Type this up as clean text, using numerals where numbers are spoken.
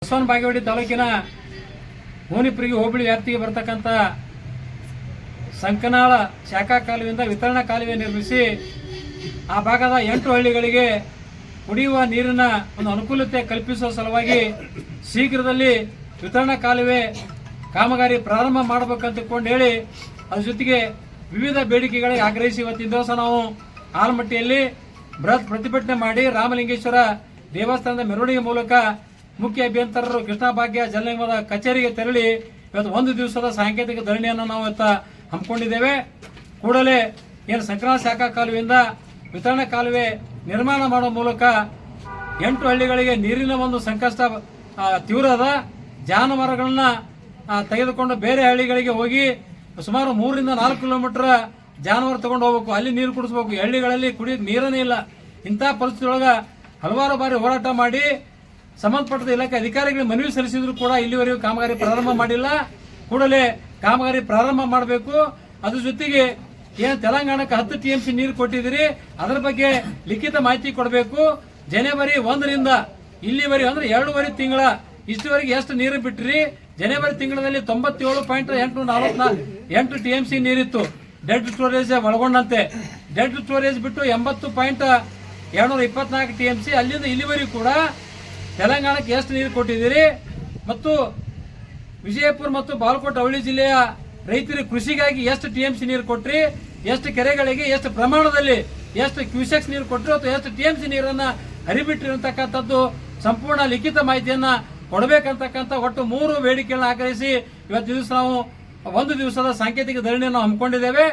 ಬಸವನ ಬಾಗೇವಾಡಿ ತಾಲೂಕಿನ ಹೋನಿಪ್ರಿಗೆ ಹೋಬಳಿ ವ್ಯಾಪ್ತಿಗೆ ಬರತಕ್ಕಂಥ ಸಂಕನಾಳ ಶಾಖಾ ಕಾಲುವೆಯಿಂದ ವಿತರಣಾ ಕಾಲುವೆ ನಿರ್ಮಿಸಿ ಆ ಭಾಗದ 8 ಹಳ್ಳಿಗಳಿಗೆ ಕುಡಿಯುವ ನೀರಿನ ಒಂದು ಅನುಕೂಲತೆ ಕಲ್ಪಿಸುವ ಸಲುವಾಗಿ ಶೀಘ್ರದಲ್ಲಿ ವಿತರಣಾ ಕಾಲುವೆ ಕಾಮಗಾರಿ ಪ್ರಾರಂಭ ಮಾಡಬೇಕಂತಕೊಂಡು ಹೇಳಿ ಅದ್ರ ಜೊತೆಗೆ ವಿವಿಧ ಬೇಡಿಕೆಗಳಿಗೆ ಆಗ್ರಹಿಸಿ ಇವತ್ತಿನ ದಿವಸ ನಾವು ಆಲಮಟ್ಟಿಯಲ್ಲಿ ಬೃಹತ್ ಪ್ರತಿಭಟನೆ ಮಾಡಿ ರಾಮಲಿಂಗೇಶ್ವರ ದೇವಸ್ಥಾನದ ಮೆರವಣಿಗೆ ಮೂಲಕ ಮುಖ್ಯ ಅಭಿಯಂತರರು ಕೃಷ್ಣ ಭಾಗ್ಯ ಜಲ ನಿಗಮದ ಕಚೇರಿಗೆ ತೆರಳಿ ಇವತ್ತು 1 ದಿವಸದ ಸಾಂಕೇತಿಕ ಧರಣಿಯನ್ನು ನಾವು ಇವತ್ತು ಹಮ್ಮಿಕೊಂಡಿದ್ದೇವೆ. ಕೂಡಲೇ ಏನು ಸಂಕನಾಳ ಶಾಖಾ ಕಾಲುವೆಯಿಂದ ವಿತರಣಾ ಕಾಲುವೆ ನಿರ್ಮಾಣ ಮಾಡುವ ಮೂಲಕ 8 ಹಳ್ಳಿಗಳಿಗೆ ನೀರಿನ ಒಂದು ಸಂಕಷ್ಟ ತೀವ್ರ ಅದ. ಜಾನುವಾರುಗಳನ್ನ ತೆಗೆದುಕೊಂಡು ಬೇರೆ ಹಳ್ಳಿಗಳಿಗೆ ಹೋಗಿ ಸುಮಾರು 3 ರಿಂದ 4 ಕಿಲೋಮೀಟರ್ ಜಾನುವಾರು ತಗೊಂಡು ಹೋಗ್ಬೇಕು, ಅಲ್ಲಿ ನೀರು ಕುಡಿಸ್ಬೇಕು. ಹಳ್ಳಿಗಳಲ್ಲಿ ಕುಡಿಯೋಕೆ ನೀರನೇ ಇಲ್ಲ. ಇಂಥ ಪರಿಸ್ಥಿತಿಯೊಳಗೆ ಹಲವಾರು ಬಾರಿ ಹೋರಾಟ ಮಾಡಿ ಸಂಬಂಧಪಟ್ಟ ಇಲಾಖೆ ಅಧಿಕಾರಿಗಳಿಗೆ ಮನವಿ ಸಲ್ಲಿಸಿದ್ರು ಕೂಡ ಇಲ್ಲಿವರೆಗೂ ಕಾಮಗಾರಿ ಪ್ರಾರಂಭ ಮಾಡಿಲ್ಲ. ಕೂಡಲೇ ಕಾಮಗಾರಿ ಪ್ರಾರಂಭ ಮಾಡಬೇಕು. ಅದ್ರ ಜೊತೆಗೆ ಏನು ತೆಲಂಗಾಣಕ್ಕೆ 10 TMC ನೀರು ಕೊಟ್ಟಿದ್ದೀರಿ, ಅದರ ಬಗ್ಗೆ ಲಿಖಿತ ಮಾಹಿತಿ ಕೊಡಬೇಕು. ಜನವರಿ 1 ರಿಂದ ಇಲ್ಲಿವರೆಗೆ ಅಂದ್ರೆ 2.5 ತಿಂಗಳ ಇಷ್ಟುವರೆಗೆ ಎಷ್ಟು ನೀರು ಬಿಟ್ರಿ? ಜನವರಿ ತಿಂಗಳಲ್ಲಿ 97.848 TMC ನೀರಿತ್ತು ಡೆಡ್ ಸ್ಟೋರೇಜ್ ಒಳಗೊಂಡಂತೆ. ಡೆಡ್ ಸ್ಟೋರೇಜ್ ಬಿಟ್ಟು 80.224 TMC. ಅಲ್ಲಿಂದ ಇಲ್ಲಿವರೆಗೂ ಕೂಡ ತೆಲಂಗಾಣಕ್ಕೆ ಎಷ್ಟು ನೀರು ಕೊಟ್ಟಿದ್ದೀರಿ ಮತ್ತು ವಿಜಯಪುರ ಮತ್ತು ಬಾಗಲಕೋಟೆ ಅವಳಿ ಜಿಲ್ಲೆಯ ರೈತರಿಗೆ ಕೃಷಿಗಾಗಿ ಎಷ್ಟು TMC ನೀರು ಕೊಟ್ರಿ, ಎಷ್ಟು ಕೆರೆಗಳಿಗೆ ಎಷ್ಟು ಪ್ರಮಾಣದಲ್ಲಿ ಎಷ್ಟು ಕ್ಯೂಸೆಕ್ಸ್ ನೀರು ಕೊಟ್ಟರು ಅಥವಾ ಎಷ್ಟು TMC ನೀರನ್ನ ಹರಿಬಿಟ್ಟಿರತಕ್ಕಂಥದ್ದು ಸಂಪೂರ್ಣ ಲಿಖಿತ ಮಾಹಿತಿಯನ್ನ ಕೊಡಬೇಕಂತಕ್ಕಂಥ ಒಟ್ಟು 3 ಬೇಡಿಕೆಗಳನ್ನ ಆಗ್ರಹಿಸಿ ಇವತ್ತು ದಿವಸ ನಾವು 1 ದಿವಸದ ಸಾಂಕೇತಿಕ ಧರಣಿಯನ್ನು ಹಮ್ಮಿಕೊಂಡಿದ್ದೇವೆ.